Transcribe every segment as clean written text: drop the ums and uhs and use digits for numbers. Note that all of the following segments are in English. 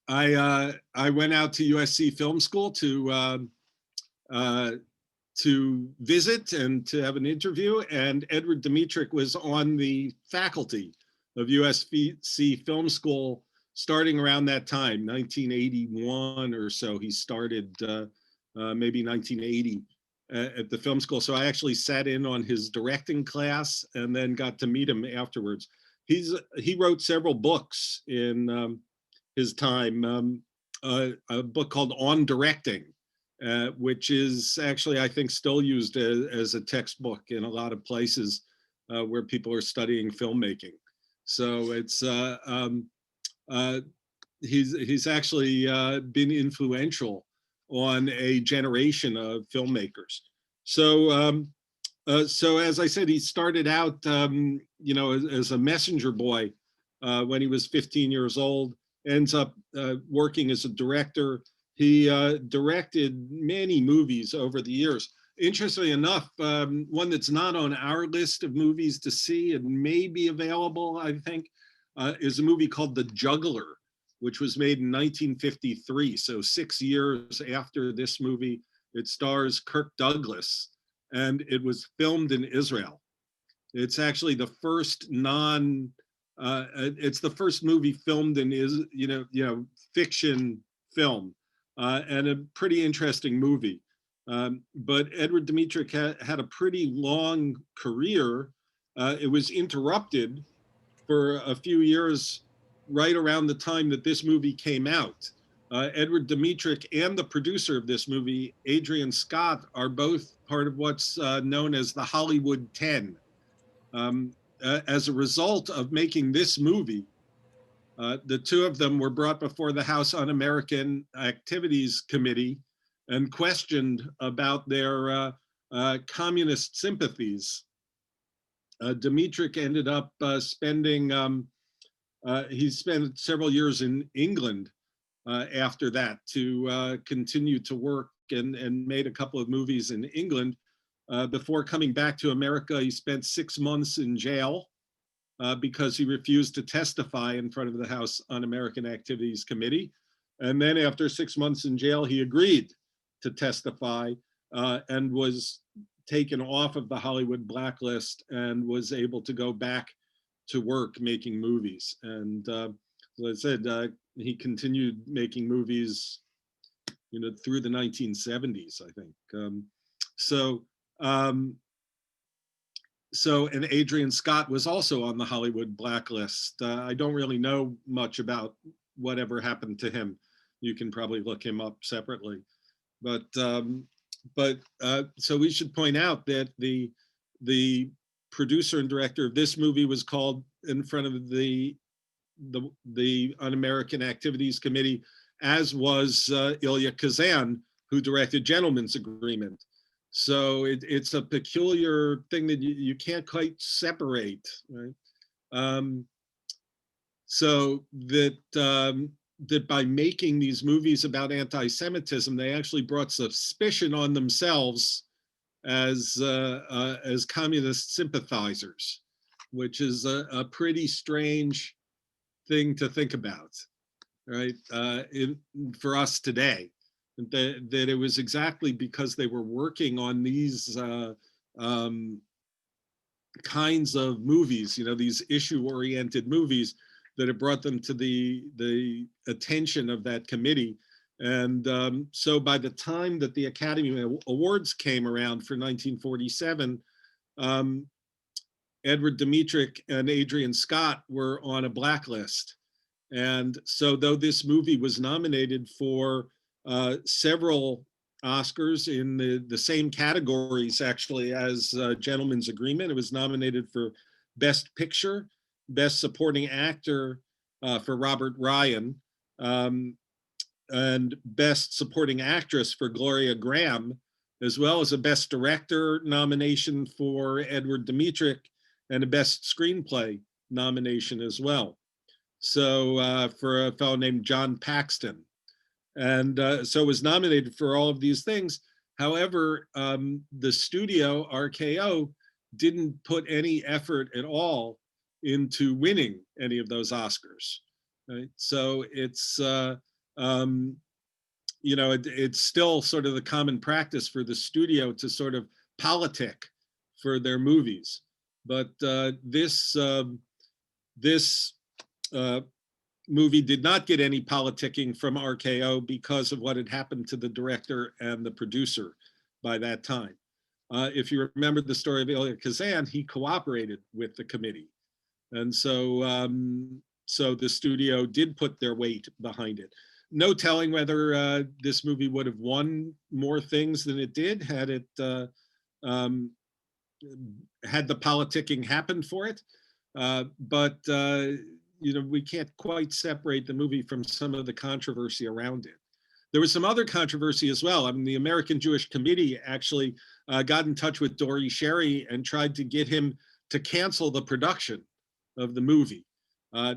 I went out to USC Film School uh, to visit and to have an interview, and Edward Dmytryk was on the faculty of USC Film School starting around that time, 1981 or so. He started maybe 1980 at the film school. So I actually sat in on his directing class and then got to meet him afterwards. He wrote several books in his time. A book called On Directing, which is actually, I think, still used as a textbook in a lot of places where people are studying filmmaking. So it's he's actually been influential on a generation of filmmakers. So as I said, he started out, as a messenger boy when he was 15 years old. Ends up working as a director. He directed many movies over the years. Interestingly enough, one that's not on our list of movies to see and may be available, I think, is a movie called The Juggler, which was made in 1953. So 6 years after this movie. It stars Kirk Douglas, and it was filmed in Israel. It's actually the first it's the first movie filmed in fiction film, and a pretty interesting movie. But Edward Dmytryk had a pretty long career. It was interrupted for a few years right around the time that this movie came out. Edward Dmytryk and the producer of this movie, Adrian Scott, are both part of what's known as the Hollywood 10. As a result of making this movie, the two of them were brought before the House Un-American Activities Committee and questioned about their communist sympathies. Dmytryk ended up he spent several years in England after that to continue to work, and made a couple of movies in England. Before coming back to America, he spent 6 months in jail because he refused to testify in front of the House Un-American Activities Committee. And then after 6 months in jail, he agreed to testify and was taken off of the Hollywood blacklist and was able to go back to work making movies. And as I said, he continued making movies, through the 1970s, I think. And Adrian Scott was also on the Hollywood blacklist. I don't really know much about whatever happened to him. You can probably look him up separately. But so we should point out that the producer and director of this movie was called in front of the Un-American Activities Committee, as was Ilya Kazan, who directed Gentleman's Agreement. So it's a peculiar thing that you can't quite separate, right? So that by making these movies about anti-Semitism, they actually brought suspicion on themselves as communist sympathizers, which is a pretty strange thing to think about, right? For us today, that it was exactly because they were working on these kinds of movies, these issue-oriented movies, that it brought them to the attention of that committee. And so by the time that the Academy Awards came around for 1947, Edward Dmytryk and Adrian Scott were on a blacklist. And so though this movie was nominated for several Oscars in the same categories, actually, as Gentleman's Agreement, it was nominated for Best Picture, Best Supporting Actor for Robert Ryan, and Best Supporting Actress for Gloria Graham, as well as a Best Director nomination for Edward Dmytryk, and a Best Screenplay nomination as well. So for a fellow named John Paxton. And so it was nominated for all of these things. However, the studio, RKO, didn't put any effort at all into winning any of those Oscars. Right? So it's it's still sort of the common practice for the studio to sort of politic for their movies. But this movie did not get any politicking from RKO because of what had happened to the director and the producer by that time. If you remember the story of Elia Kazan, he cooperated with the committee. And so the studio did put their weight behind it. No telling whether this movie would have won more things than it did had it had the politicking happened for it. But we can't quite separate the movie from some of the controversy around it. There was some other controversy as well. I mean, the American Jewish Committee actually got in touch with Dori Sherry and tried to get him to cancel the production of the movie.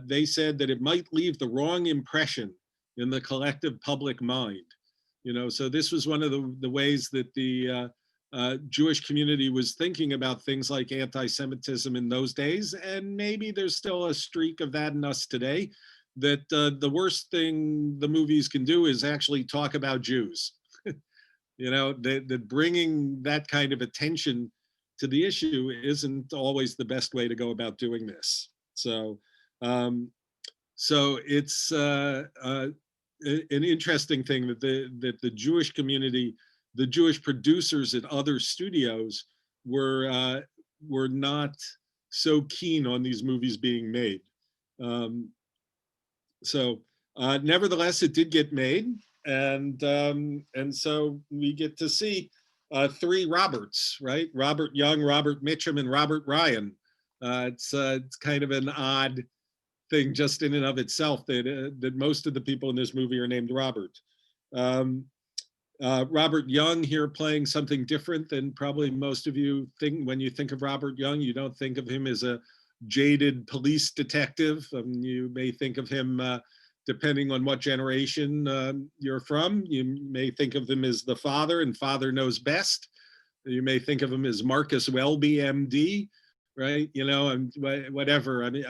They said that it might leave the wrong impression in the collective public mind. So this was one of the ways that the Jewish community was thinking about things like anti-Semitism in those days, and maybe there's still a streak of that in us today, that the worst thing the movies can do is actually talk about Jews. That bringing that kind of attention to the issue isn't always the best way to go about doing this. So it's an interesting thing that the Jewish community, the Jewish producers at other studios were not so keen on these movies being made. Nevertheless, it did get made, and so we get to see three Roberts, right? Robert Young, Robert Mitchum, and Robert Ryan. It's kind of an odd thing just in and of itself that most of the people in this movie are named Robert. Robert Young here playing something different than probably most of you think. When you think of Robert Young, you don't think of him as a jaded police detective. You may think of him, depending on what generation you're from, you may think of him as the father, and Father Knows Best. You may think of him as Marcus Welby, MD, right? And whatever. I mean,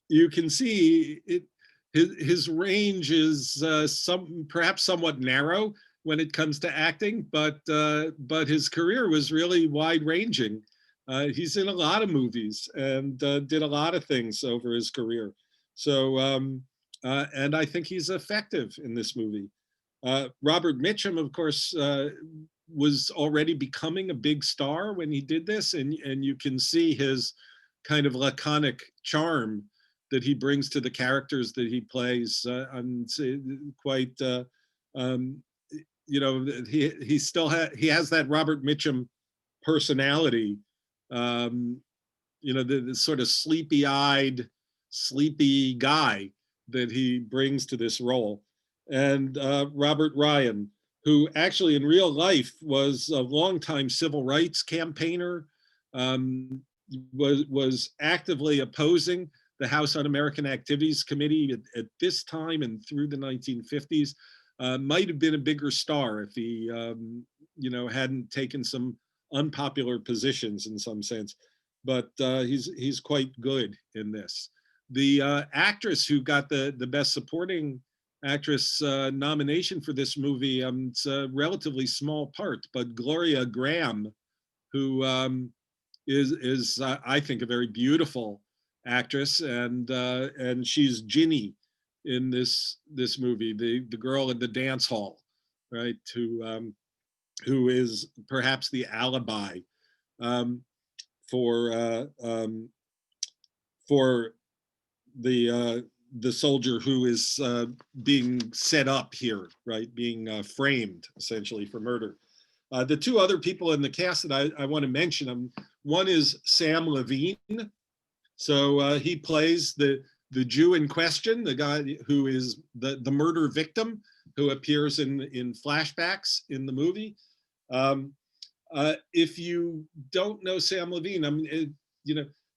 you can see it. His range is perhaps somewhat narrow when it comes to acting, but his career was really wide-ranging. He's in a lot of movies and did a lot of things over his career. So, and I think he's effective in this movie. Robert Mitchum, of course, was already becoming a big star when he did this, and you can see his kind of laconic charm that he brings to the characters that he plays. Quite, he still has that Robert Mitchum personality. The sort of sleepy-eyed, sleepy guy that he brings to this role. And Robert Ryan, who actually in real life was a longtime civil rights campaigner, was actively opposing the House Un-American Activities Committee at this time and through the 1950s. Might have been a bigger star if he, hadn't taken some unpopular positions in some sense. But he's quite good in this. The actress who got the Best Supporting Actress nomination for this movie, it's a relatively small part, but Gloria Graham, who is I think a very beautiful actress, and she's Ginny in this movie, the girl in the dance hall, right? Who is perhaps the alibi for the soldier who is being set up here, right? Being framed essentially for murder. The two other people in the cast that I want to mention, one is Sam Levine. So he plays the Jew in question, the guy who is the murder victim, who appears in flashbacks in the movie. If you don't know Sam Levine, I mean,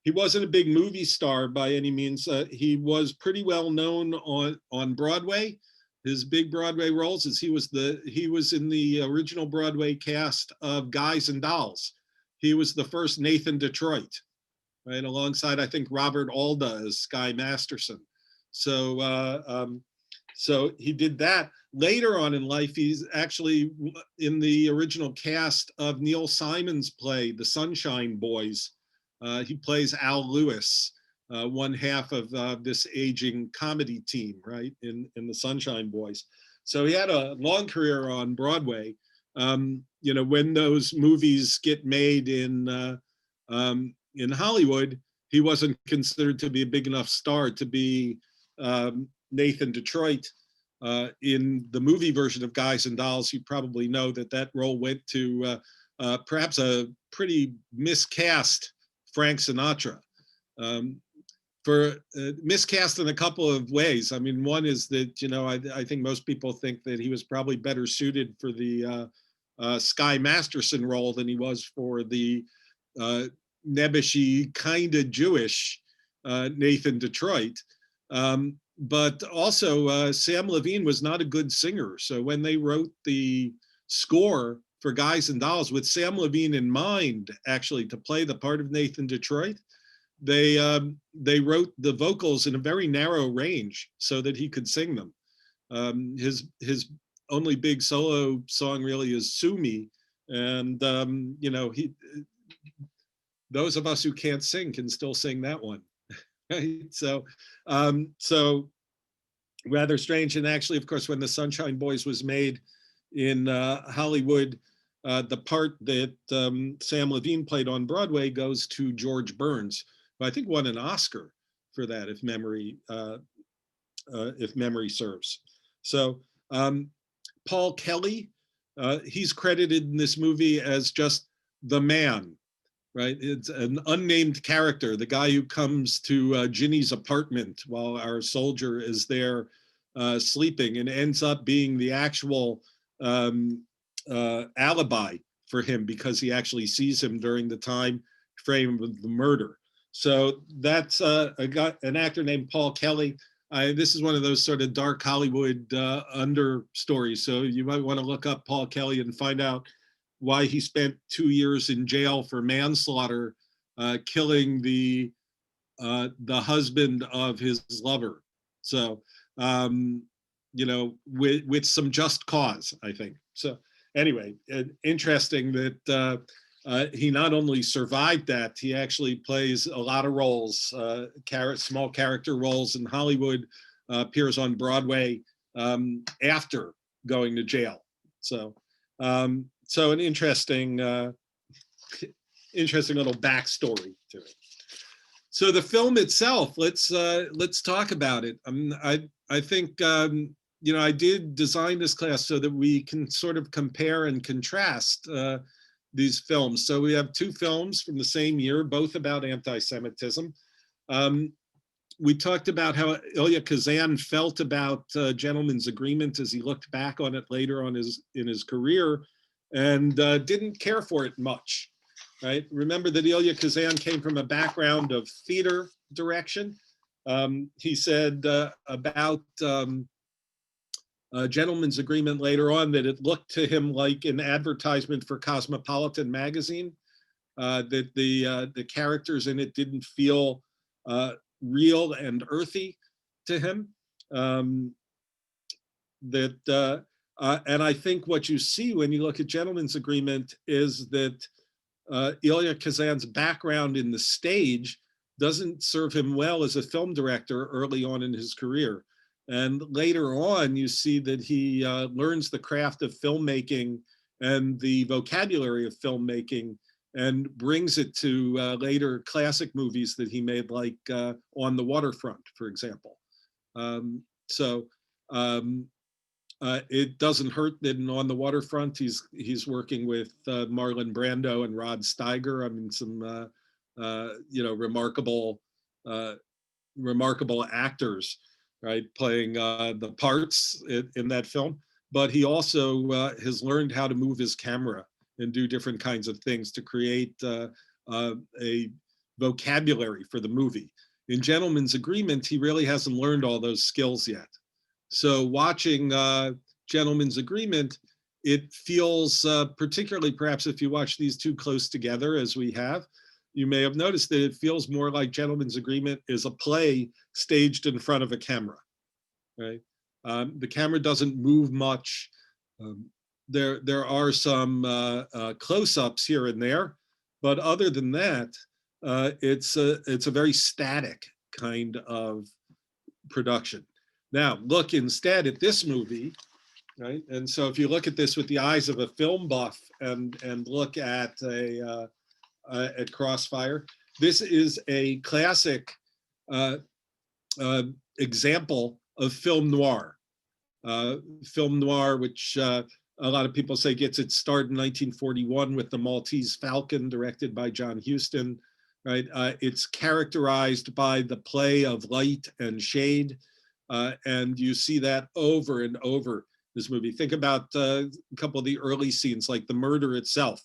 he wasn't a big movie star by any means. He was pretty well known on Broadway. His big Broadway roles is he was in the original Broadway cast of Guys and Dolls. He was the first Nathan Detroit, right, alongside I think Robert Alda as Sky Masterson. So so he did that. Later on in life, he's actually in the original cast of Neil Simon's play, The Sunshine Boys. He plays Al Lewis, one half of this aging comedy team, right, in The Sunshine Boys. So he had a long career on Broadway. You know, when those movies get made in Hollywood, he wasn't considered to be a big enough star to be Nathan Detroit. In the movie version of Guys and Dolls, you probably know that that role went to perhaps a pretty miscast Frank Sinatra. For miscast in a couple of ways. I mean, one is that, you know, I think most people think that he was probably better suited for the Sky Masterson role than he was for the nebbishy, kind of Jewish Nathan Detroit. But also, Sam Levine was not a good singer. So when they wrote the score for Guys and Dolls with Sam Levine in mind, actually, to play the part of Nathan Detroit, they wrote the vocals in a very narrow range so that he could sing them. His only big solo song really is "Sue Me," and you know, those of us who can't sing can still sing that one. Right? So so rather strange. And actually, of course, when The Sunshine Boys was made in Hollywood, the part that Sam Levine played on Broadway goes to George Burns, who I think won an Oscar for that, if memory serves. So Paul Kelly, he's credited in this movie as just the man, right? It's an unnamed character, the guy who comes to Ginny's apartment while our soldier is there sleeping, and ends up being the actual alibi for him, because he actually sees him during the time frame of the murder. So that's an actor named Paul Kelly. This is one of those sort of dark Hollywood under stories. So you might want to look up Paul Kelly and find out why he spent 2 years in jail for manslaughter, killing the husband of his lover. So, you know, with some just cause, I think. So anyway, interesting that he not only survived that, he actually plays a lot of roles, small character roles in Hollywood, appears on Broadway after going to jail. So, so an interesting little backstory to it. So the film itself, let's talk about it. I think you know, I did design this class so that we can sort of compare and contrast these films. So we have two films from the same year, both about anti-Semitism. We talked about how Elia Kazan felt about Gentleman's Agreement as he looked back on it later on in his career, and didn't care for it much, right? Remember that Elia Kazan came from a background of theater direction. He said about Gentleman's Agreement later on that it looked to him like an advertisement for Cosmopolitan magazine, that the characters in it didn't feel real and earthy to him. And I think what you see when you look at Gentleman's Agreement is that Elia Kazan's background in the stage doesn't serve him well as a film director early on in his career. And later on, you see that he learns the craft of filmmaking and the vocabulary of filmmaking and brings it to later classic movies that he made, like On the Waterfront, for example. It doesn't hurt that in On the Waterfront, he's working with Marlon Brando and Rod Steiger. I mean, some you know, remarkable actors, right, playing the parts in that film. But he also has learned how to move his camera and do different kinds of things to create a vocabulary for the movie. In Gentleman's Agreement, he really hasn't learned all those skills yet. So watching Gentleman's Agreement, it feels, particularly perhaps if you watch these two close together as we have, you may have noticed that it feels more like Gentleman's Agreement is a play staged in front of a camera, right? The camera doesn't move much. Um, there are some close-ups here and there, but other than that, it's a very static kind of production. Now, look instead at this movie, right? And so if you look at this with the eyes of a film buff and look at at Crossfire, this is a classic example of film noir. Film noir, which a lot of people say gets its start in 1941 with The Maltese Falcon, directed by John Huston, right? It's characterized by the play of light and shade, and you see that over and over this movie. Think about a couple of the early scenes, like the murder itself.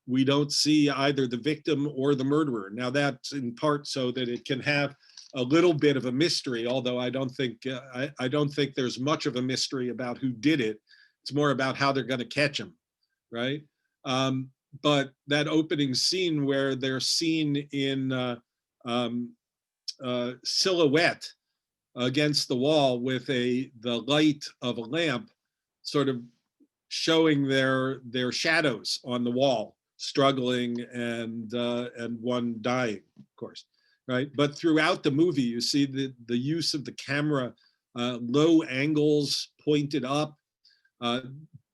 We don't see either the victim or the murderer. Now that's in part so that it can have a little bit of a mystery, although I don't think there's much of a mystery about who did it. It's more about how they're going to catch him, right? But that opening scene where they're seen in silhouette against the wall with the light of a lamp, sort of showing their shadows on the wall, struggling and one dying, of course, right? But throughout the movie, you see the use of the camera, low angles pointed up,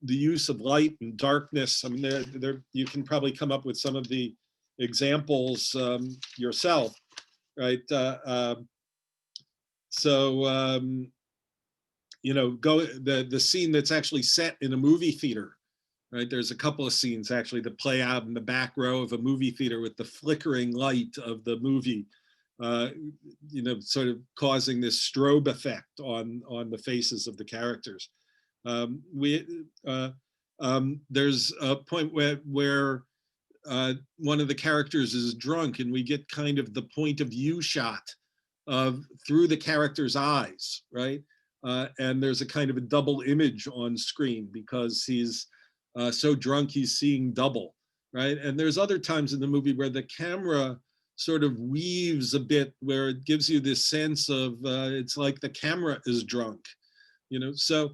the use of light and darkness. I mean, there you can probably come up with some of the examples yourself, right? You know, the scene that's actually set in a movie theater, right? There's a couple of scenes actually that play out in the back row of a movie theater with the flickering light of the movie, you know, sort of causing this strobe effect on the faces of the characters. There's a point where one of the characters is drunk, and we get kind of the point of view shot of through the character's eyes, right? And there's a kind of a double image on screen because he's so drunk he's seeing double, right? And there's other times in the movie where the camera sort of weaves a bit, where it gives you this sense of it's like the camera is drunk, you know? So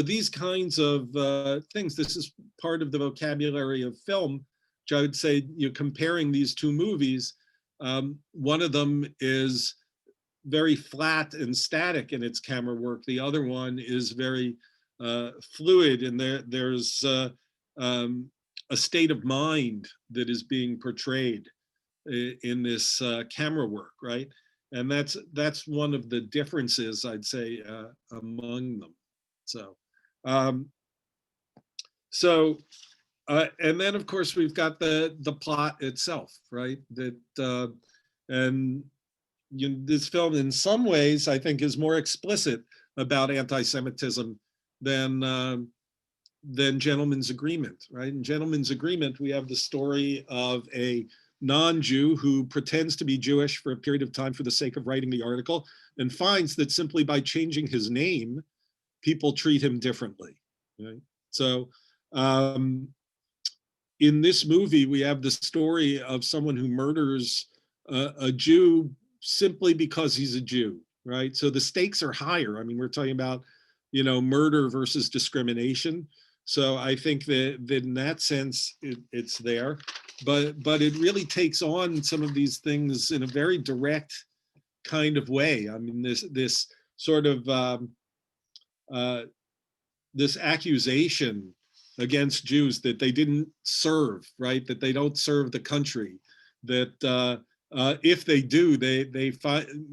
these kinds of things, this is part of the vocabulary of film, which I would say, you know, comparing these two movies, one of them is very flat and static in its camera work. The other one is very fluid, and there's a state of mind that is being portrayed in this camera work, right? And that's one of the differences, I'd say, among them. So, and then of course we've got the plot itself, right? That and you know, this film, in some ways, I think, is more explicit about anti-Semitism than Gentleman's Agreement, right? In Gentleman's Agreement, we have the story of a non-Jew who pretends to be Jewish for a period of time for the sake of writing the article, and finds that simply by changing his name, people treat him differently, right? So in this movie, we have the story of someone who murders a Jew simply because he's a Jew, right? So the stakes are higher. I mean, we're talking about, you know, murder versus discrimination. So I think that in that sense, it's there, but it really takes on some of these things in a very direct kind of way. I mean, this sort of this accusation against Jews that they didn't serve, right? That they don't serve the country, that if they do, they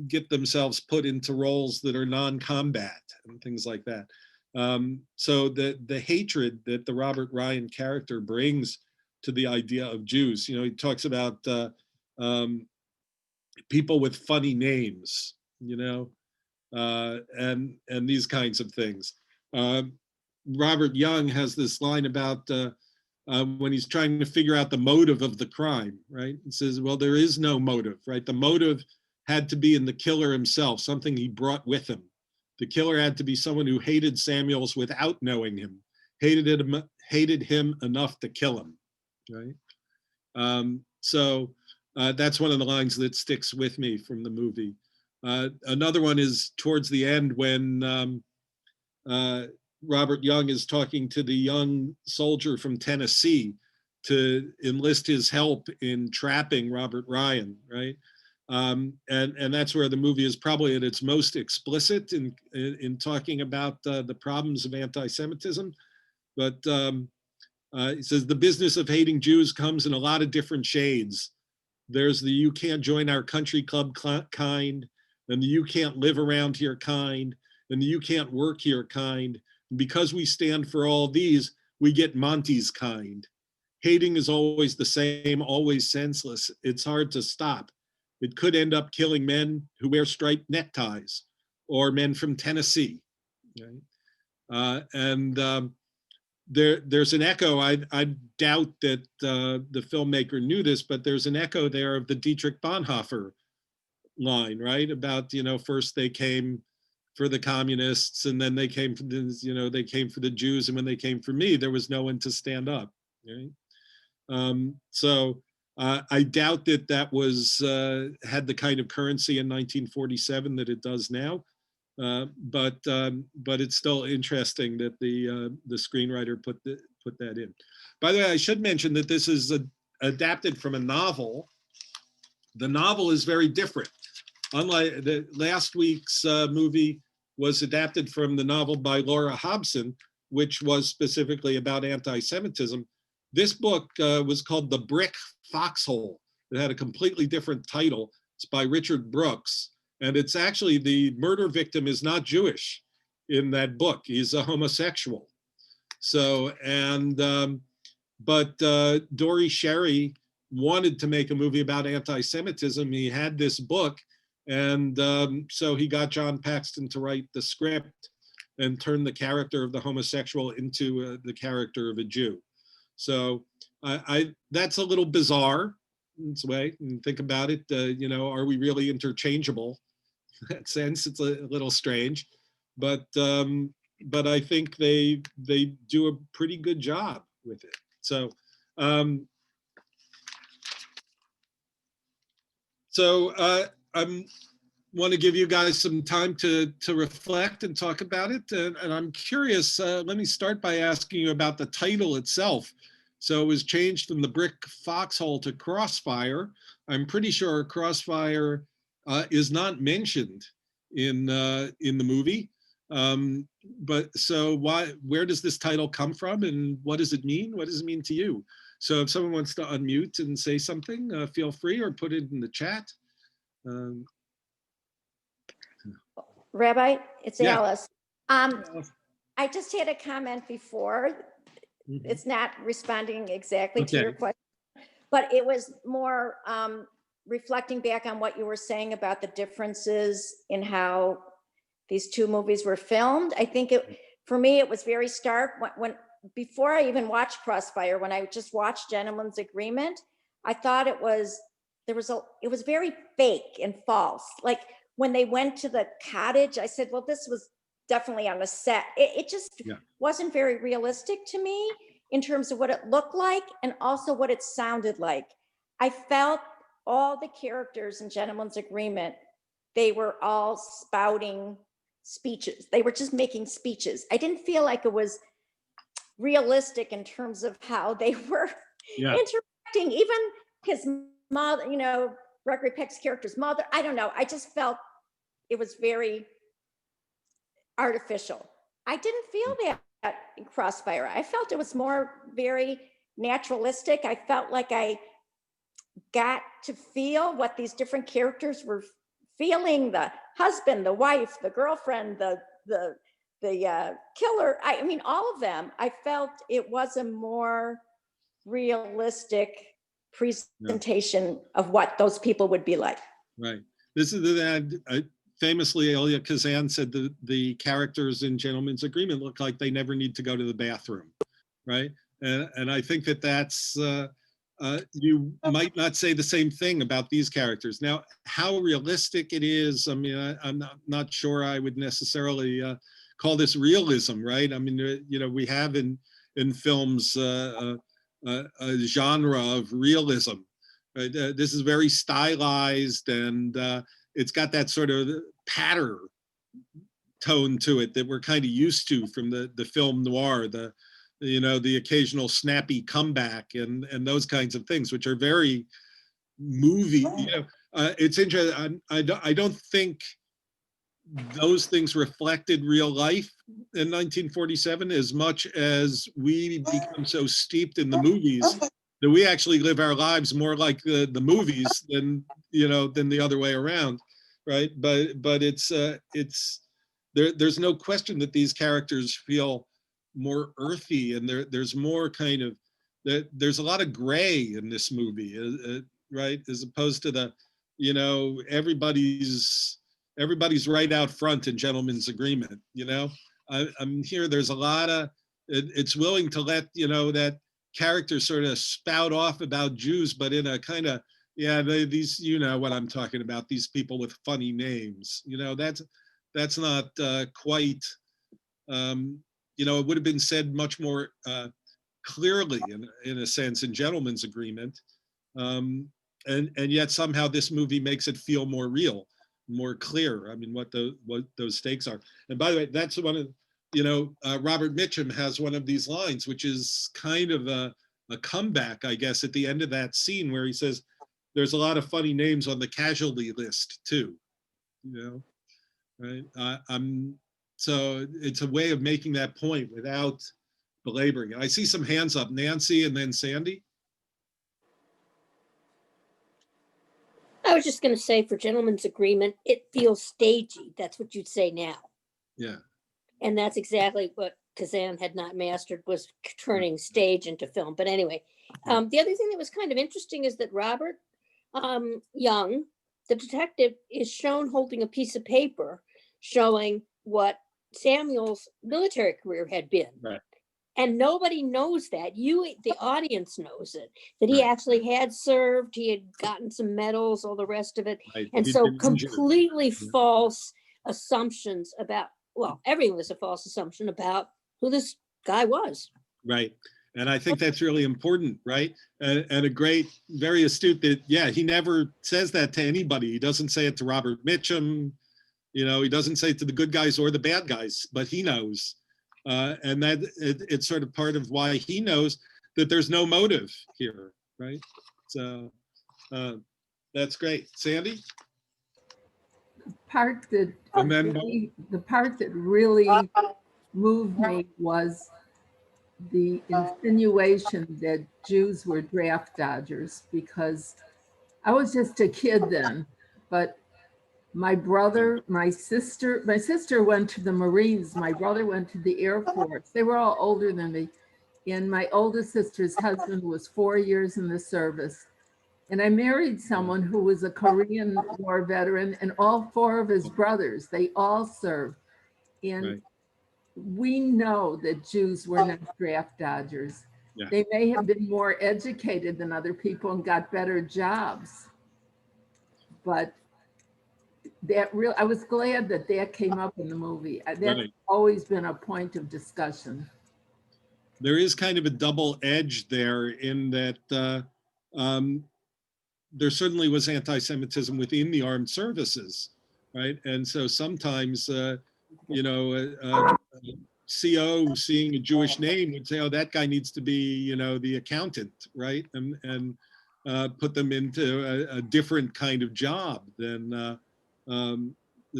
get themselves put into roles that are non-combat and things like that. So the hatred that the Robert Ryan character brings to the idea of Jews, you know, he talks about people with funny names, you know, and these kinds of things. Robert Young has this line about when he's trying to figure out the motive of the crime, right? He says, well, there is no motive, right? The motive had to be in the killer himself, something he brought with him. The killer had to be someone who hated Samuels without knowing him, hated him enough to kill him, right? So That's one of the lines that sticks with me from the movie. Another one is towards the end when Robert Young is talking to the young soldier from Tennessee to enlist his help in trapping Robert Ryan, right? And that's where the movie is probably at its most explicit in talking about the problems of anti-Semitism. But he says the business of hating Jews comes in a lot of different shades. There's the you can't join our country club kind, and the you can't live around here kind, and the you can't work here kind. And because we stand for all these, we get Monty's kind. Hating is always the same, always senseless. It's hard to stop. It could end up killing men who wear striped neckties or men from Tennessee. Right? There's an echo. I doubt that the filmmaker knew this, but there's an echo there of the Dietrich Bonhoeffer line, right? About, first they came for the communists, and then they came for the, they came for the Jews, and when they came for me, there was no one to stand up. Right? So I doubt that was had the kind of currency in 1947 that it does now. But it's still interesting that the screenwriter put that in. By the way, I should mention that this is adapted from a novel. The novel is very different. Unlike the last week's movie was adapted from the novel by Laura Hobson, which was specifically about anti-Semitism. This book was called The Brick Foxhole. It had a completely different title. It's by Richard Brooks. And it's actually, the murder victim is not Jewish in that book. He's a homosexual. So, but Dory Sherry wanted to make a movie about anti-Semitism. He had this book, and so he got John Paxton to write the script and turn the character of the homosexual into the character of a Jew. So that's a little bizarre in its way. And think about it, are we really interchangeable? In that sense, it's a little strange, but I think they do a pretty good job with it. So I want to give you guys some time to reflect and talk about it, and I'm curious. Let me start by asking you about the title itself. So it was changed from The Brick Foxhole to Crossfire. I'm pretty sure Crossfire is not mentioned in the movie. But so where does this title come from, and what does it mean? What does it mean to you? So if someone wants to unmute and say something, feel free, or put it in the chat. Rabbi, it's Alice. I just had a comment before. Mm-hmm. It's not responding exactly to your question, but it was more reflecting back on what you were saying about the differences in how these two movies were filmed. I think for me, it was very stark when before I even watched Crossfire, when I just watched Gentleman's Agreement, I thought it was very fake and false. Like when they went to the cottage, I said, well, this was definitely on a set. It just wasn't very realistic to me in terms of what it looked like and also what it sounded like. I felt all the characters in Gentleman's Agreement, they were all spouting speeches. They were just making speeches. I didn't feel like it was realistic in terms of how they were interacting. Even his mother, Gregory Peck's character's mother, I don't know. I just felt it was very artificial. I didn't feel that in Crossfire. I felt it was more very naturalistic. I felt like I got to feel what these different characters were feeling, the husband, the wife, the girlfriend, the killer. I mean, all of them. I felt it was a more realistic presentation of what those people would be like. Right. This is famously, Elia Kazan said the characters in Gentleman's Agreement look like they never need to go to the bathroom, right? And I think that's, you might not say the same thing about these characters. Now, how realistic it is, I mean, I'm not sure I would necessarily call this realism, right? I mean, we have in films a genre of realism, Right? This is very stylized, and it's got that sort of patter tone to it that we're kind of used to from the film noir, the occasional snappy comeback and those kinds of things, which are very movie. It's interesting. I don't think those things reflected real life in 1947 as much as we become so steeped in the movies that we actually live our lives more like the movies than the other way around, right? But it's there's no question that these characters feel more earthy, and there's more kind of there's a lot of gray in this movie, right? As opposed to the everybody's right out front in gentleman's agreement. I'm here. There's a lot of it's willing to let that character sort of spout off about Jews, but in a kind of these what I'm talking about, these people with funny names. That's not quite. It would have been said much more clearly in a sense in gentleman's agreement, and yet somehow this movie makes it feel more real, more clear. I mean, what those stakes are. And by the way, that's one of Robert Mitchum has one of these lines, which is kind of a comeback, I guess, at the end of that scene where he says, "There's a lot of funny names on the casualty list too," right? So it's a way of making that point without belaboring it. I see some hands up, Nancy and then Sandy. I was just going to say, for gentleman's agreement, it feels stagey. That's what you'd say now. Yeah. And that's exactly what Kazan had not mastered, was turning stage into film. But anyway, the other thing that was kind of interesting is that Robert Young, the detective, is shown holding a piece of paper showing what Samuel's military career had been. Right. And nobody knows that. The audience knows it, that he actually had served, he had gotten some medals, all the rest of it. Right. And so completely false assumptions about, everything was a false assumption about who this guy was. Right. And I think that's really important, right? And a great, very astute that, he never says that to anybody. He doesn't say it to Robert Mitchum. He doesn't say it to the good guys or the bad guys, but he knows. And that it's sort of part of why he knows that there's no motive here, right? So that's great. Sandy? The part that really moved me was the insinuation that Jews were draft dodgers, because I was just a kid then, but my brother, my sister went to the Marines. My brother went to the Air Force. They were all older than me. And my oldest sister's husband was 4 years in the service. And I married someone who was a Korean War veteran, and all 4 of his brothers, they all served. And we know that Jews were not draft dodgers. Yeah. They may have been more educated than other people and got better jobs. But I was glad that came up in the movie. That's always been a point of discussion. There is kind of a double edge there in that there certainly was anti-Semitism within the armed services, right? And so sometimes, CO seeing a Jewish name would say, "Oh, that guy needs to be, the accountant," right? And put them into a different kind of job than.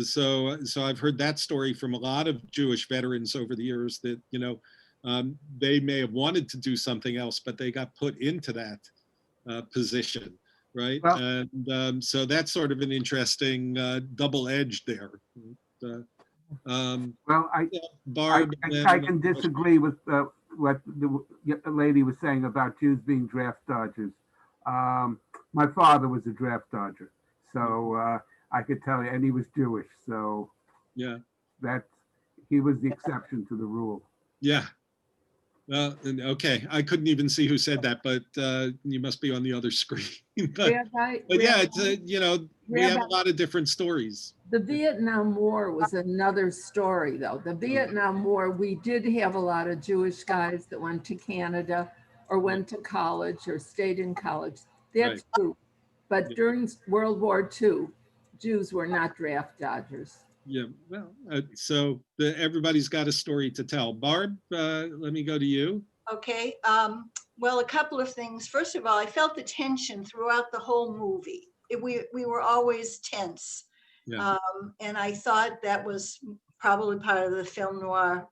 So I've heard that story from a lot of Jewish veterans over the years that, they may have wanted to do something else, but they got put into that position, right? Well, and so that's sort of an interesting double edge there. Barb, I can disagree with what the lady was saying about Jews being draft dodgers. My father was a draft dodger, so I could tell you, and he was Jewish, so he was the exception to the rule. Yeah. Well, okay, I couldn't even see who said that, but you must be on the other screen. but it's we have a lot of different stories. The Vietnam War was another story, though. The Vietnam War, we did have a lot of Jewish guys that went to Canada or went to college or stayed in college. That's true. But Yeah. during World War II, Jews were not draft dodgers. Yeah, well, so everybody's got a story to tell. Barb, let me go to you. Okay, well, a couple of things. First of all, I felt the tension throughout the whole movie. We were always tense. Yeah. And I thought that was probably part of the film noir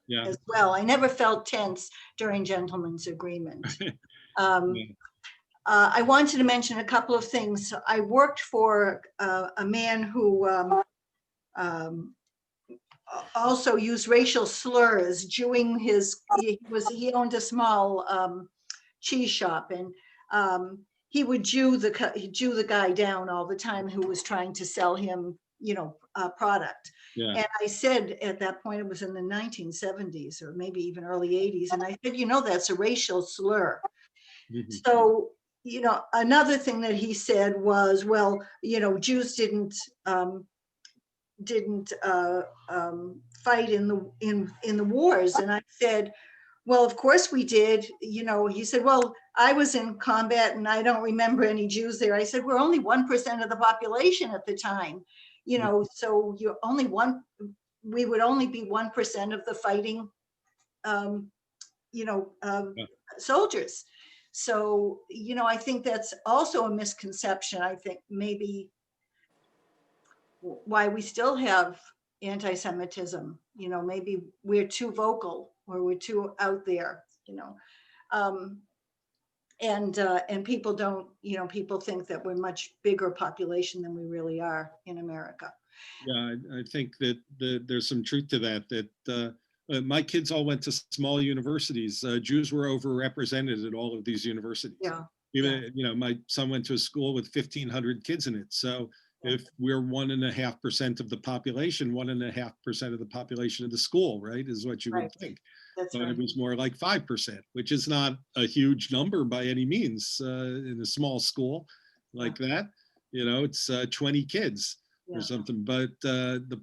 Yeah. as well. I never felt tense during Gentleman's Agreement. Yeah. I wanted to mention a couple of things. I worked for a man who also used racial slurs, Jewing he owned a small cheese shop, and he would Jew the guy down all the time who was trying to sell him, product. Yeah. And I said at that point, it was in the 1970s or maybe even early 80s, and I said, that's a racial slur. Mhm. So, another thing that he said was, well, Jews didn't fight in the wars. And I said, well, of course we did. He said, well, I was in combat and I don't remember any Jews there. I said, we're only 1% of the population at the time, so you're only we would only be 1% of the fighting, soldiers. So, I think that's also a misconception. I think maybe why we still have anti-Semitism, maybe we're too vocal or we're too out there, and people don't, people think that we're much bigger population than we really are in America. Yeah, I think that there's some truth to that, my kids all went to small universities. Jews were overrepresented at all of these universities. Yeah. Even, my son went to a school with 1,500 kids in it. So if we're 1.5% of the population, 1.5% of the population of the school, right, is what you would think. That's But right. it was more like 5%, which is not a huge number by any means in a small school like that. It's 20 kids or something. But the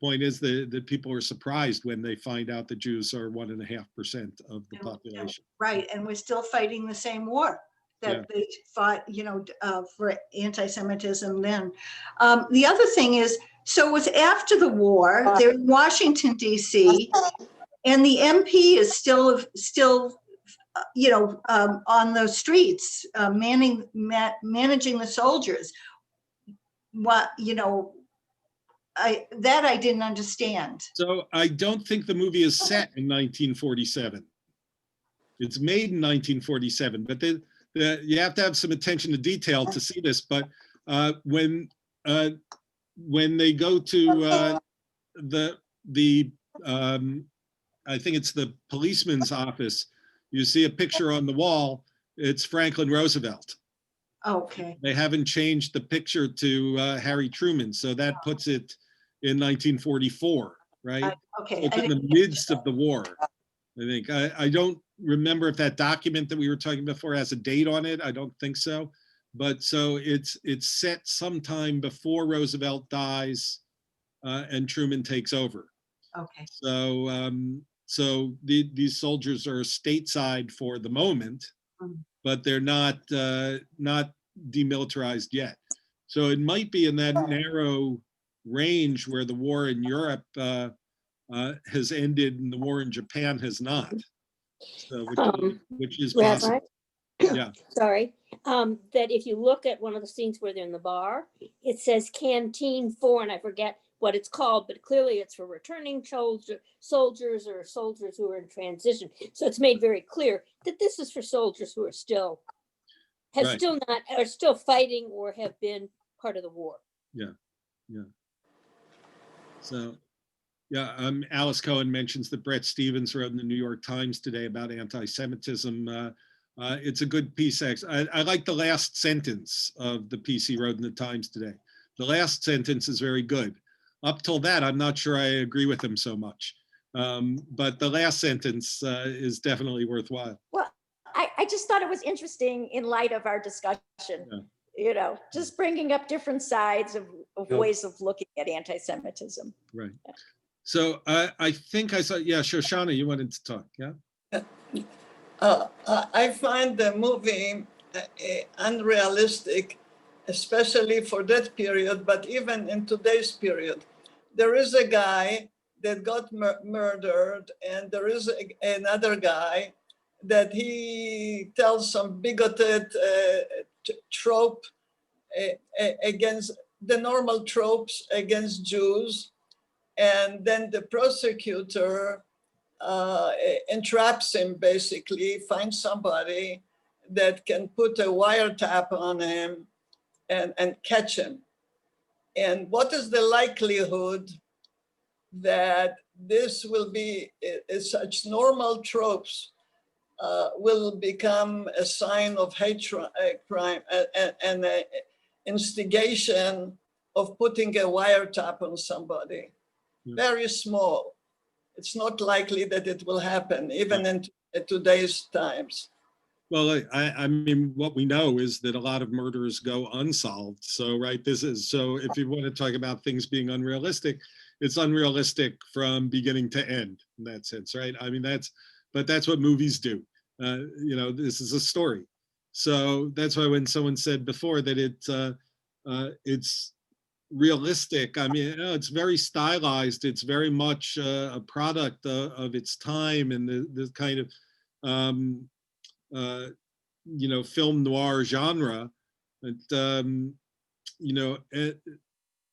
point is that people are surprised when they find out that Jews are 1.5% of the population. Right, and we're still fighting the same war that they fought, for anti-Semitism then. The other thing is, so it was after the war, they're in Washington, D.C., and the MP is still on the streets, managing the soldiers. What, I didn't understand. So I don't think the movie is set in 1947. It's made in 1947, but you have to have some attention to detail to see this. But when they go to I think it's the policeman's office, you see a picture on the wall. It's Franklin Roosevelt. Okay. They haven't changed the picture to Harry Truman, so that puts it in 1944, right? Okay. So it's in the midst of the war, I think. I don't remember if that document that we were talking before has a date on it. I don't think so. But so it's set sometime before Roosevelt dies and Truman takes over. Okay. So these soldiers are stateside for the moment, but they're not demilitarized yet. So it might be in that narrow range where the war in Europe has ended and the war in Japan has not. So which is possible. Yeah. Sorry. That if you look at one of the scenes where they're in the bar, it says Canteen 4, and I forget what it's called, but clearly it's for returning soldiers or soldiers who are in transition. So it's made very clear that this is for soldiers who are still still fighting or have been part of the war. Yeah. So, Alice Cohen mentions that Bret Stephens wrote in the New York Times today about anti-Semitism. It's a good piece. I like the last sentence of the piece he wrote in the Times today. The last sentence is very good. Up till that, I'm not sure I agree with him so much. But the last sentence is definitely worthwhile. Well, I just thought it was interesting in light of our discussion, just bringing up different sides of ways of looking at anti-Semitism. Right. So I think I saw, Shoshana, you wanted to talk, yeah? I find the movie unrealistic, especially for that period, but even in today's period. There is a guy that got murdered, and there is another guy that he tells some bigoted trope against the normal tropes against Jews, and then the prosecutor entraps him, basically, finds somebody that can put a wiretap on him and catch him. And what is the likelihood that this will be such normal tropes will become a sign of hate crime and instigation of putting a wiretap on somebody? Very small. It's not likely that it will happen, even in today's times. Well, I mean, what we know is that a lot of murders go unsolved. So, right, so if you want to talk about things being unrealistic, it's unrealistic from beginning to end in that sense, right? I mean, but that's what movies do. You know, this is a story. So that's why when someone said before that it's realistic, I mean, you know, it's very stylized. It's very much a product of its time and the kind of, you know, film noir genre. You know,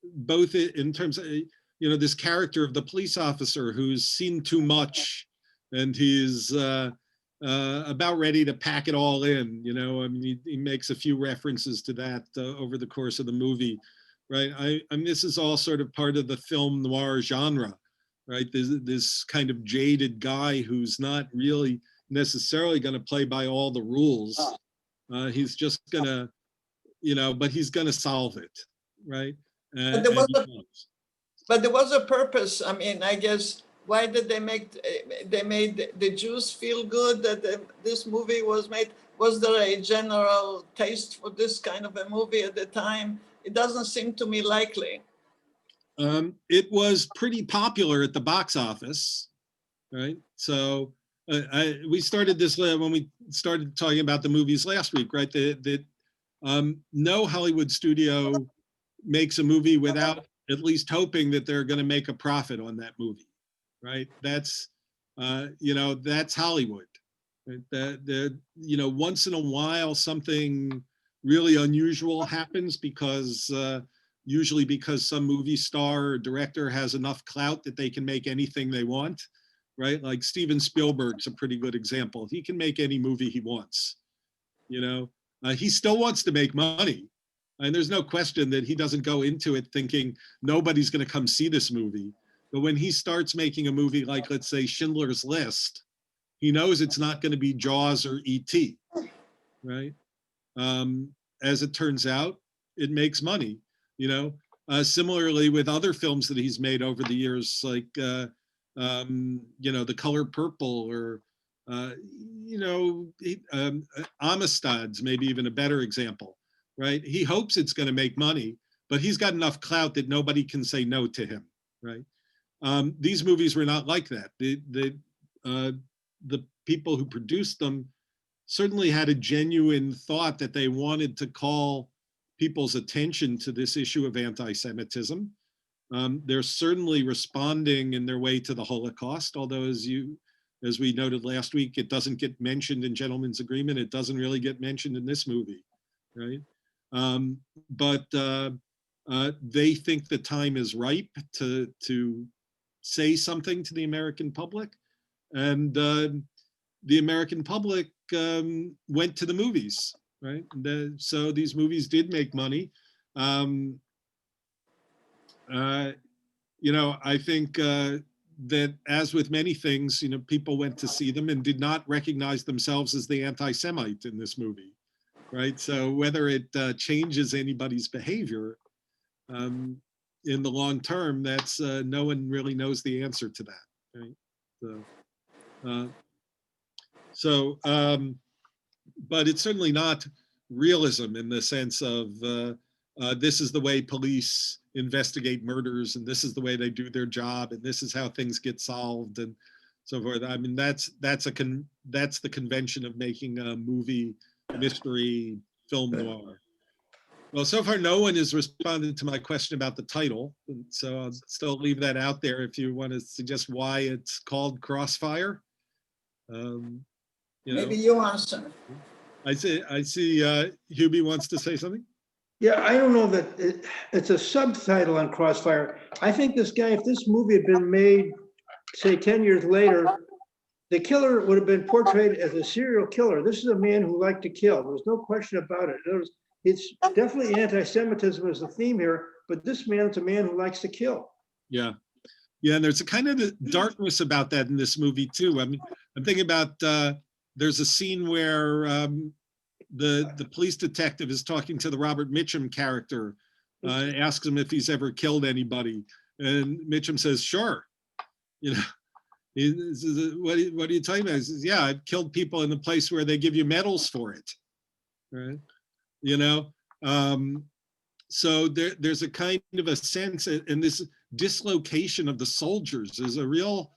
both in terms of, you know, this character of the police officer who's seen too much and he's about ready to pack it all in, you know. I mean, he makes a few references to that over the course of the movie, right? I mean, this is all sort of part of the film noir genre, right? This kind of jaded guy who's not really necessarily going to play by all the rules. He's just going to, you know, but he's going to solve it, right? But there was a purpose. I mean, I guess, why did they made the Jews feel good that this movie was made? Was there a general taste for this kind of a movie at the time? It doesn't seem to me likely. It was pretty popular at the box office, right? So we started this when we started talking about the movies last week, right? That no Hollywood studio makes a movie without at least hoping that they're going to make a profit on that movie, right? That's, you know, that's Hollywood. Right? You know, once in a while something really unusual happens because usually because some movie star or director has enough clout that they can make anything they want, right? Like Steven Spielberg's a pretty good example. He can make any movie he wants, you know. He still wants to make money. And there's no question that he doesn't go into it thinking nobody's going to come see this movie. But when he starts making a movie like, let's say, Schindler's List, he knows it's not going to be Jaws or E.T., right? As it turns out, it makes money, you know. Similarly with other films that he's made over the years, like, you know, The Color Purple, or, you know, Amistad's maybe even a better example, right? He hopes it's going to make money, but he's got enough clout that nobody can say no to him, right? These movies were not like that. The people who produced them certainly had a genuine thought that they wanted to call people's attention to this issue of anti-Semitism. They're certainly responding in their way to the Holocaust, although as we noted last week, it doesn't get mentioned in Gentleman's Agreement. It doesn't really get mentioned in this movie, right? But they think the time is ripe to say something to the American public. And the American public went to the movies, right? So these movies did make money. You know, I think that as with many things, you know, people went to see them and did not recognize themselves as the anti-Semite in this movie, right? So whether it changes anybody's behavior in the long term, that's no one really knows the answer to that, right? But it's certainly not realism in the sense of this is the way police investigate murders, and this is the way they do their job, and this is how things get solved, and so forth. I mean, that's the convention of making a movie mystery film noir. Well, so far, no one has responded to my question about the title, so I'll still leave that out there if you want to suggest why it's called Crossfire. Maybe you answer. I see Hubie wants to say something. Yeah, I don't know that it's a subtitle on Crossfire. I think this guy, if this movie had been made, say 10 years later, the killer would have been portrayed as a serial killer. This is a man who liked to kill. There's no question about it. It's definitely anti-Semitism is the theme here, but this man is a man who likes to kill. Yeah. Yeah, and there's a kind of darkness about that in this movie too. I mean, I'm thinking about there's a scene where the police detective is talking to the Robert Mitchum character, asks him if he's ever killed anybody, and Mitchum says, "Sure." You know, he says, what are you talking about? He says, "Yeah, I've killed people in the place where they give you medals for it." Right? You know, so there's a kind of a sense, and this dislocation of the soldiers is a real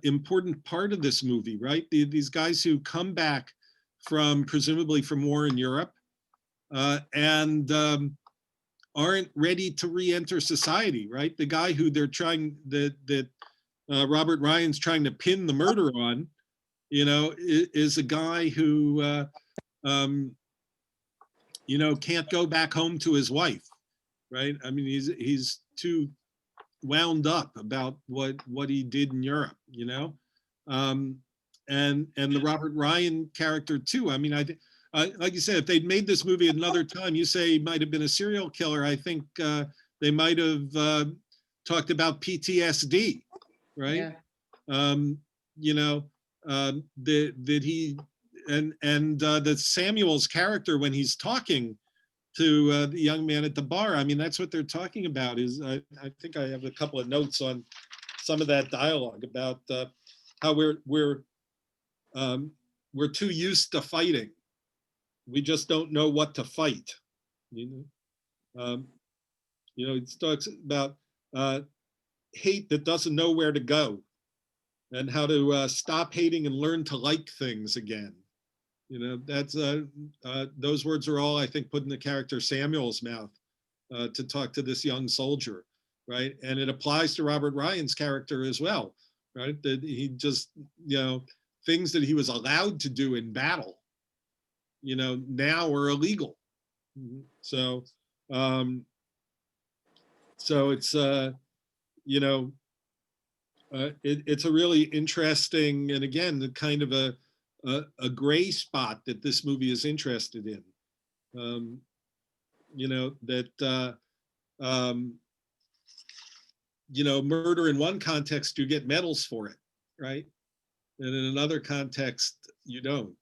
important part of this movie, right? These guys who come back from presumably from war in Europe and aren't ready to re-enter society, right? The guy who they're trying that Robert Ryan's trying to pin the murder on, you know, is a guy who you know, can't go back home to his wife, right? I mean, he's too wound up about what he did in Europe, you know, and the Robert Ryan character too. I mean, like you said, if they'd made this movie another time, you say he might have been a serial killer. I think they might have talked about PTSD, right? Yeah. You know, that he and that Samuel's character when he's talking to the young man at the bar. I mean, that's what they're talking about. Is I think I have a couple of notes on some of that dialogue about how we're too used to fighting. We just don't know what to fight. You know, it talks about hate that doesn't know where to go, and how to stop hating and learn to like things again. You know, that's those words are all, I think, put in the character Samuel's mouth to talk to this young soldier, right? And it applies to Robert Ryan's character as well, right? That he just, you know, things that he was allowed to do in battle, you know, now are illegal. So, so it's, you know, it's a really interesting, and again, the kind of a gray spot that this movie is interested in. You know, that, you know, murder in one context, you get medals for it, right? And in another context, you don't.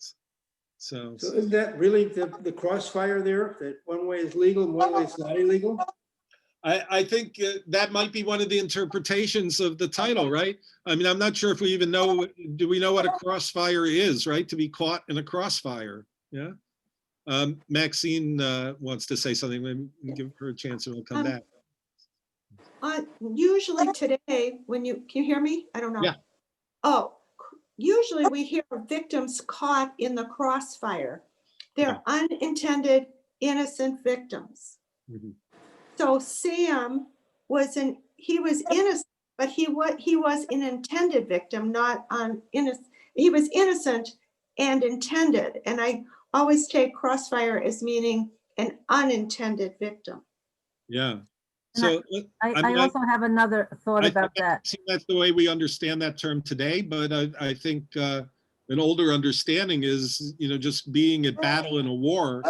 So isn't that really the crossfire there? That one way is legal and one way is not illegal? I think that might be one of the interpretations of the title, right? I mean, I'm not sure if we even know, do we know what a crossfire is, right? To be caught in a crossfire, yeah? Maxine wants to say something. Let me give her a chance and we'll come back. Usually today, can you hear me? I don't know. Yeah. Oh, usually we hear victims caught in the crossfire. They're unintended, innocent victims. Mm-hmm. So Sam he was innocent, but he was an intended victim, not innocent. He was innocent and intended. And I always take crossfire as meaning an unintended victim. Yeah. So I also have another thought about that. That's the way we understand that term today, but I think an older understanding is, you know, just being at battle in a war,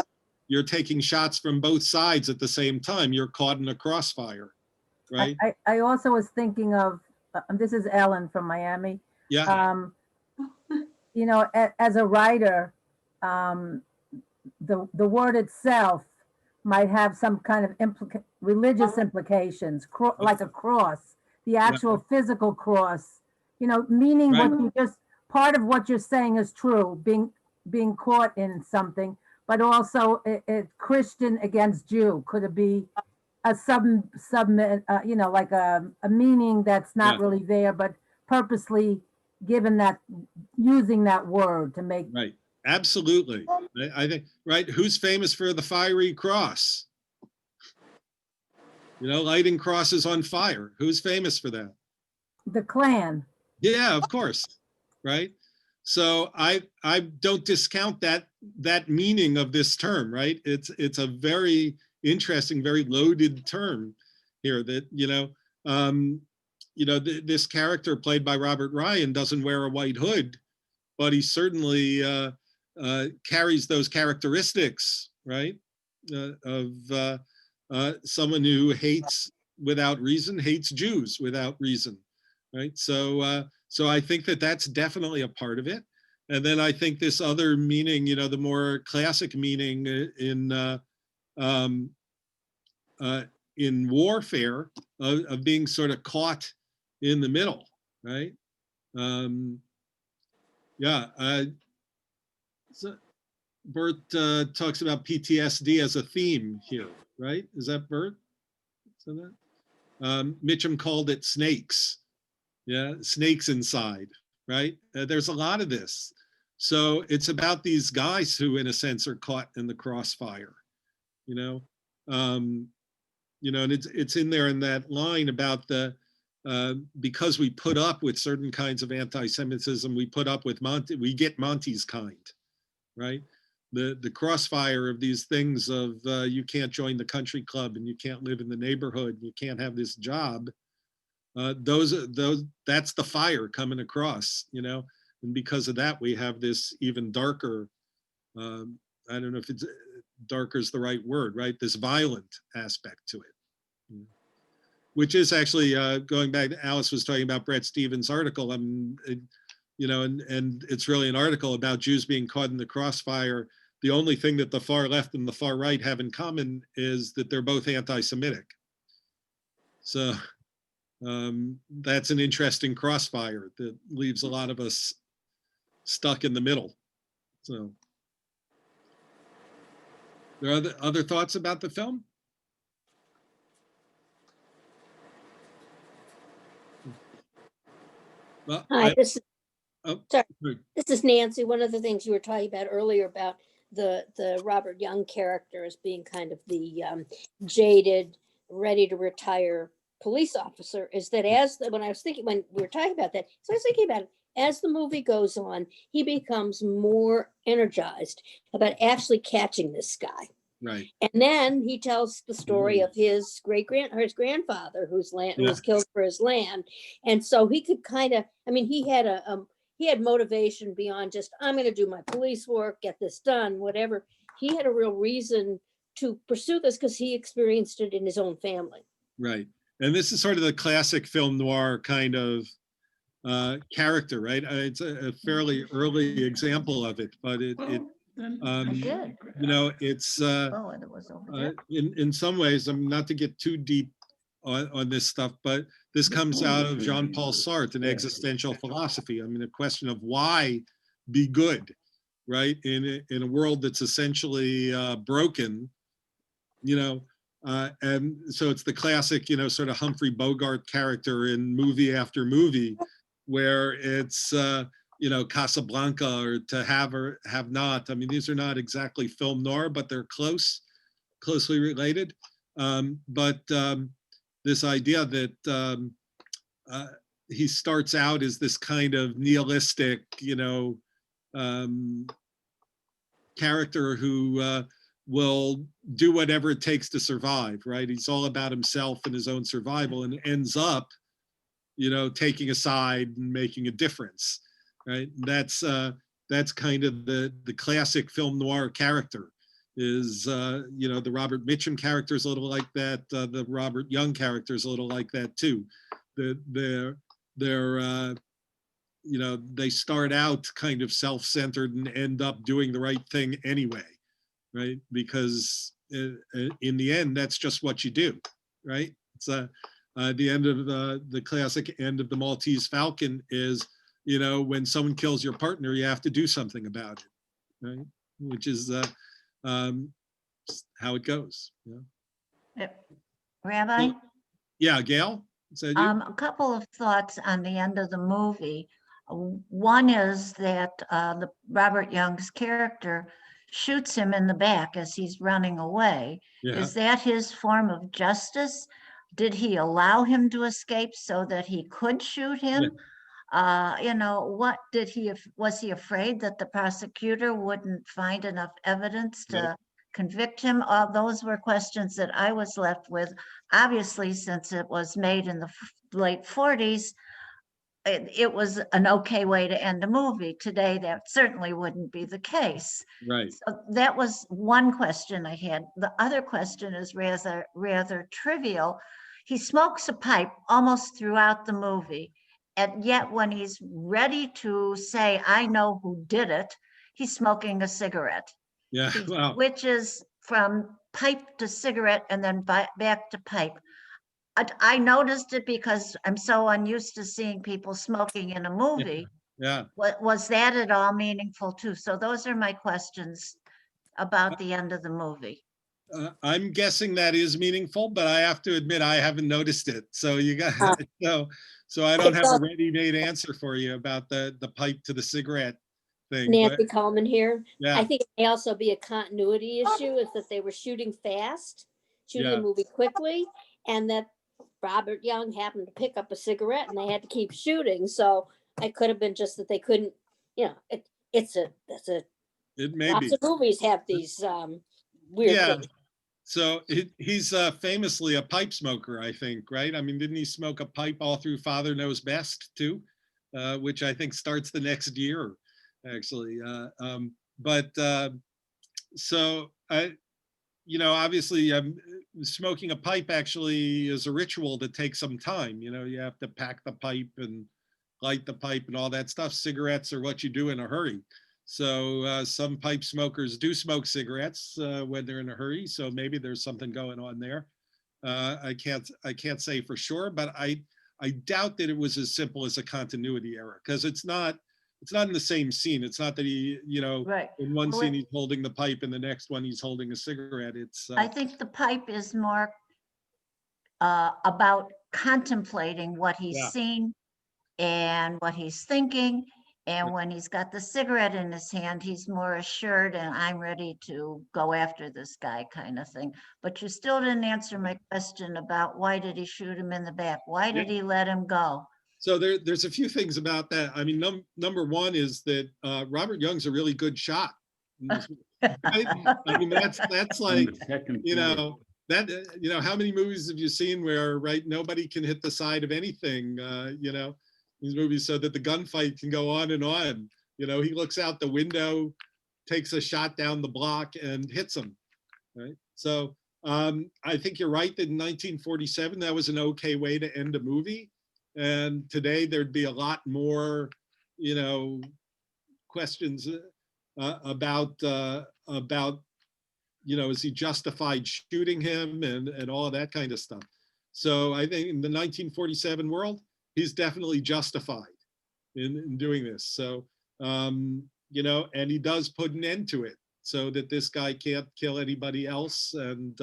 you're taking shots from both sides at the same time. You're caught in a crossfire, right? I also was thinking of, this is Ellen from Miami. Yeah. You know, as a writer, the word itself might have some kind of religious implications, like a cross, the actual physical cross, you know, meaning what you just, part of what you're saying is true, being caught in something, but also a Christian against Jew. Could it be a you know, like a meaning that's not really there, but purposely given that, using that word to make. Right. Absolutely. I think, right, who's famous for the fiery cross? You know, lighting crosses on fire. Who's famous for that? The Klan. Yeah, of course, right? So I don't discount that meaning of this term, right? It's a very interesting, very loaded term here that, this character played by Robert Ryan doesn't wear a white hood, but he certainly carries those characteristics, right? Of someone who hates without reason, hates Jews without reason, right? So I think that that's definitely a part of it. And then I think this other meaning, the more classic meaning in warfare of being sort of caught in the middle, right? So Bert talks about PTSD as a theme here, right? Is that Bert? Is that? Mitchum called it snakes. Yeah, snakes inside, right? There's a lot of this. So it's about these guys who, in a sense, are caught in the crossfire, and it's in there in that line about because we put up with certain kinds of anti-Semitism, we put up with we get Monty's kind, right? The crossfire of these things of you can't join the country club and you can't live in the neighborhood, you can't have this job. That's the fire coming across, and because of that, we have this even darker, I don't know if it's darker is the right word, right? This violent aspect to it, which is actually going back to Alice was talking about Bret Stephens' article, and it's really an article about Jews being caught in the crossfire. The only thing that the far left and the far right have in common is that they're both anti-Semitic. So that's an interesting crossfire that leaves a lot of us stuck in the middle. So there are other thoughts about the film? Well, Hi, this sorry. This is Nancy. One of the things you were talking about earlier about the Robert Young character as being kind of the jaded, ready to retire police officer is that when we were talking about that, so I was thinking about it, as the movie goes on, he becomes more energized about actually catching this guy. Right. And then he tells the story of his grandfather who was killed for his land. And so he could kind of, he had motivation beyond just, I'm going to do my police work, get this done, whatever. He had a real reason to pursue this because he experienced it in his own family. Right. And this is sort of the classic film noir kind of character, right? It's a fairly early example of it, but it's in some ways, not to get too deep on this stuff, but this comes out of Jean-Paul Sartre and existential philosophy. A question of why be good, right? In a world that's essentially broken, and so it's the classic, sort of Humphrey Bogart character in movie after movie, where it's, Casablanca or To Have or Have Not. These are not exactly film noir, but they're closely related. But this idea that he starts out as this kind of nihilistic, character who will do whatever it takes to survive, right? He's all about himself and his own survival, and ends up, taking a side and making a difference, right? That's kind of the classic film noir character. Is the Robert Mitchum character is a little like that. The Robert Young character is a little like that too. They start out kind of self-centered and end up doing the right thing anyway, right? Because in the end, that's just what you do, right? It's the end of the classic end of the Maltese Falcon is, when someone kills your partner, you have to do something about it, right? Which is how it goes. Rabbi? Yeah, Gail? A couple of thoughts on the end of the movie. One is that the Robert Young's character shoots him in the back as he's running away. Yeah. Is that his form of justice? Did he allow him to escape so that he could shoot him? You know, what did was he afraid that the prosecutor wouldn't find enough evidence to convict him? Those were questions that I was left with. Obviously, since it was made in the late 40s, it was an okay way to end a movie. Today, that certainly wouldn't be the case. Right. So that was one question I had. The other question is rather trivial. He smokes a pipe almost throughout the movie. And yet when he's ready to say, I know who did it, he's smoking a cigarette. Yeah. He Wow. switches from pipe to cigarette and then back to pipe. I noticed it because I'm so unused to seeing people smoking in a movie. Yeah. Was that at all meaningful too? So those are my questions about the end of the movie. I'm guessing that is meaningful, but I have to admit I haven't noticed it. So you got so I don't have a ready-made answer for you about the pipe to the cigarette thing. Nancy Coleman here. Yeah. I think it may also be a continuity issue, is that they were shooting fast, shooting the movie quickly, and that Robert Young happened to pick up a cigarette and they had to keep shooting. So it could have been just that they couldn't, you know, it may lots be. of movies have these weird things. So he's famously a pipe smoker, I think, right? I mean, didn't he smoke a pipe all through Father Knows Best too? Which I think starts the next year, actually. So I, you know, obviously smoking a pipe actually is a ritual that takes some time. You know, you have to pack the pipe and light the pipe and all that stuff. Cigarettes are what you do in a hurry. So some pipe smokers do smoke cigarettes when they're in a hurry. So maybe there's something going on there. I can't say for sure, but I doubt that it was as simple as a continuity error, because it's not in the same scene. It's not that he, you know, in one scene he's holding the pipe, and the next one he's holding a cigarette. It's I think the pipe is more about contemplating what he's seen and what he's thinking. And when he's got the cigarette in his hand, he's more assured and I'm ready to go after this guy, kind of thing. But you still didn't answer my question about why did he shoot him in the back? Why did he let him go? So there's a few things about that. I mean, number one is that Robert Young's a really good shot. Right? I mean, that's like, you know, you know, how many movies have you seen where, right, nobody can hit the side of anything, you know, these movies, so that the gunfight can go on and on. You know, he looks out the window, takes a shot down the block and hits him, right? So I think you're right that in 1947, that was an okay way to end a movie. And today there'd be a lot more, you know, questions about, you know, is he justified shooting him and all of that kind of stuff. So I think in the 1947 world, he's definitely justified in doing this. So, you know, and he does put an end to it so that this guy can't kill anybody else. And,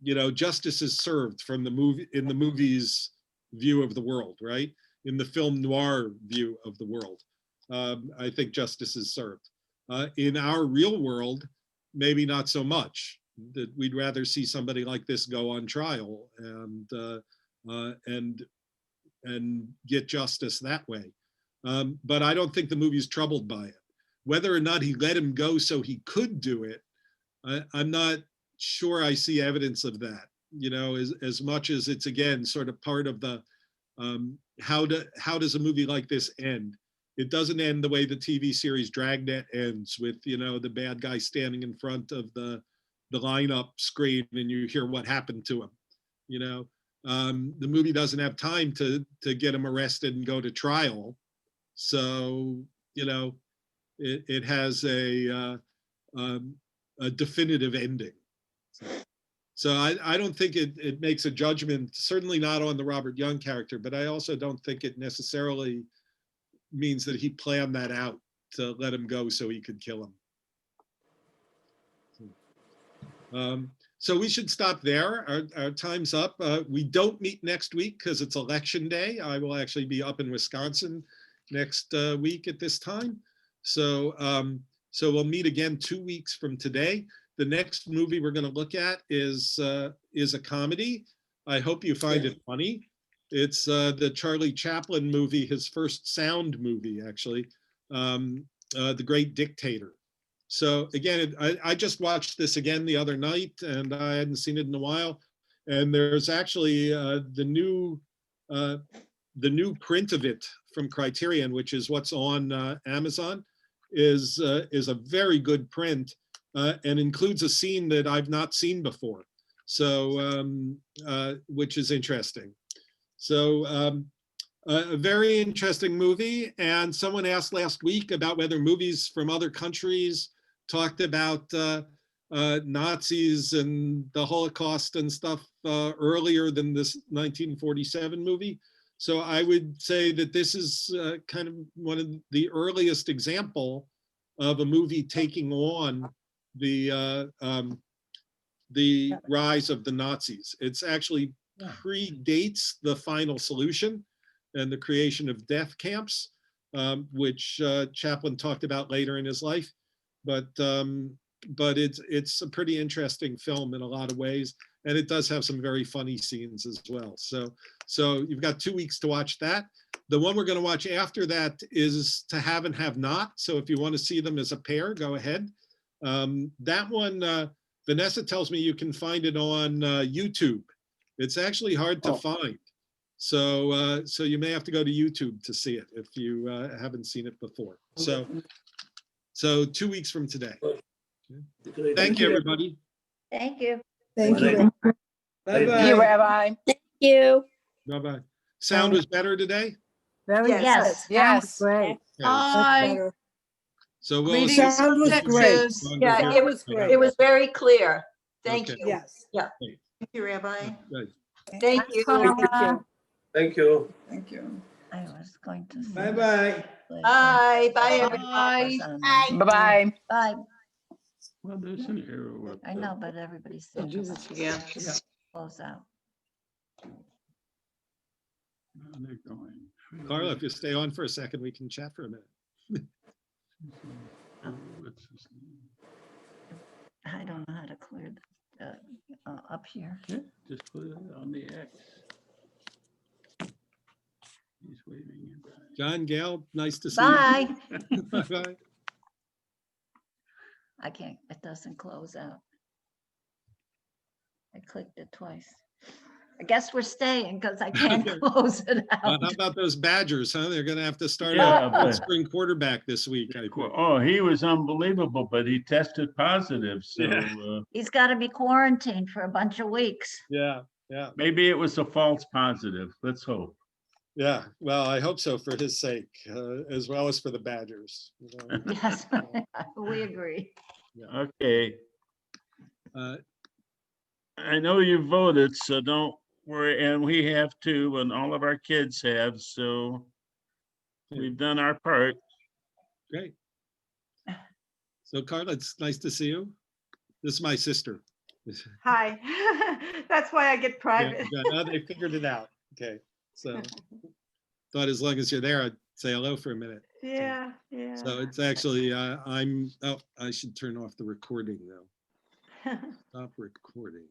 you know, justice is served from the movie, in the movie's view of the world, right? In the film noir view of the world. I think justice is served. In our real world, maybe not so much. That we'd rather see somebody like this go on trial and get justice that way. But I don't think the movie's troubled by it. Whether or not he let him go so he could do it, I'm not sure I see evidence of that. You know, as much as it's, again, sort of part of the, how does a movie like this end? It doesn't end the way the TV series Dragnet ends, with, you know, the bad guy standing in front of the lineup screen and you hear what happened to him. You know, the movie doesn't have time to get him arrested and go to trial. So, you know, it has a definitive ending. So I don't think it makes a judgment, certainly not on the Robert Young character, but I also don't think it necessarily means that he planned that out to let him go so he could kill him. So we should stop there. Our time's up. We don't meet next week because it's election day. I will actually be up in Wisconsin next week at this time. So, so we'll meet again 2 weeks from today. The next movie we're going to look at is a comedy. I hope you find it funny. It's the Charlie Chaplin movie, his first sound movie, actually, The Great Dictator. So again, I just watched this again the other night, and I hadn't seen it in a while. And there's actually the new print of it from Criterion, which is what's on Amazon, is a very good print and includes a scene that I've not seen before. So which is interesting. So a very interesting movie. And someone asked last week about whether movies from other countries talked about Nazis and the Holocaust and stuff earlier than this 1947 movie. So I would say that this is kind of one of the earliest example of a movie taking on the rise of the Nazis. It's actually predates the Final Solution and the creation of death camps, which Chaplin talked about later in his life. But it's a pretty interesting film in a lot of ways, and it does have some very funny scenes as well. So you've got 2 weeks to watch that. The one we're going to watch after that is To Have and Have Not. So if you want to see them as a pair, go ahead. That one, Vanessa tells me you can find it on YouTube. It's actually hard to find. So so you may have to go to YouTube to see it if you haven't seen it before. So 2 weeks from today. Thank you, everybody. Thank you. Thank you. Thank you, Bye-bye. Rabbi. Thank you. Bye-bye. Sound was better today? Very Yes. good. Yes. Yes. Great. Okay. Bye. So we'll Greetings. Sound was great. Yeah, it was very clear. Thank Okay. you. Yes. Yeah. Thank you, Rabbi. Good. Thank you. Carla. Thank you. Thank you. I was going to. say Bye-bye. Bye. Bye, everybody. Bye. Bye. Bye. Well, there's an arrow up I there. know, but everybody's I'll do saying this again. close out. Now they're going. Carla, if you stay on for a second, we can chat for a minute. What's his name? I don't know how to clear up here. Yeah, just put it on the X. He's waving you back. John, Gail, nice to see Bye. you. Bye-bye. I can't, it doesn't close out. I clicked it twice. I guess we're staying because I can't close it out. How about those Badgers, huh? They're going to have to start Yeah, a but- spring quarterback this week, I think. Oh, he was unbelievable, but he tested positive, so Yeah. He's got to be quarantined for a bunch of weeks. Yeah, yeah, maybe it was a false positive. Let's hope. yeah. Well, I hope so for his sake, as well as for the Badgers. You know? Yes, we agree. Okay, Uh, I know you voted, so don't worry, and we have too, and all of our kids have, so we've done our part. Great. So Carla, it's nice to see you. This is my sister. Hi. That's why I get Yeah, private. yeah, they figured it out. Okay, so thought as long as you're there, I'd say hello for a minute. Yeah, yeah. So it's actually, I should turn off the recording though. Stop recording.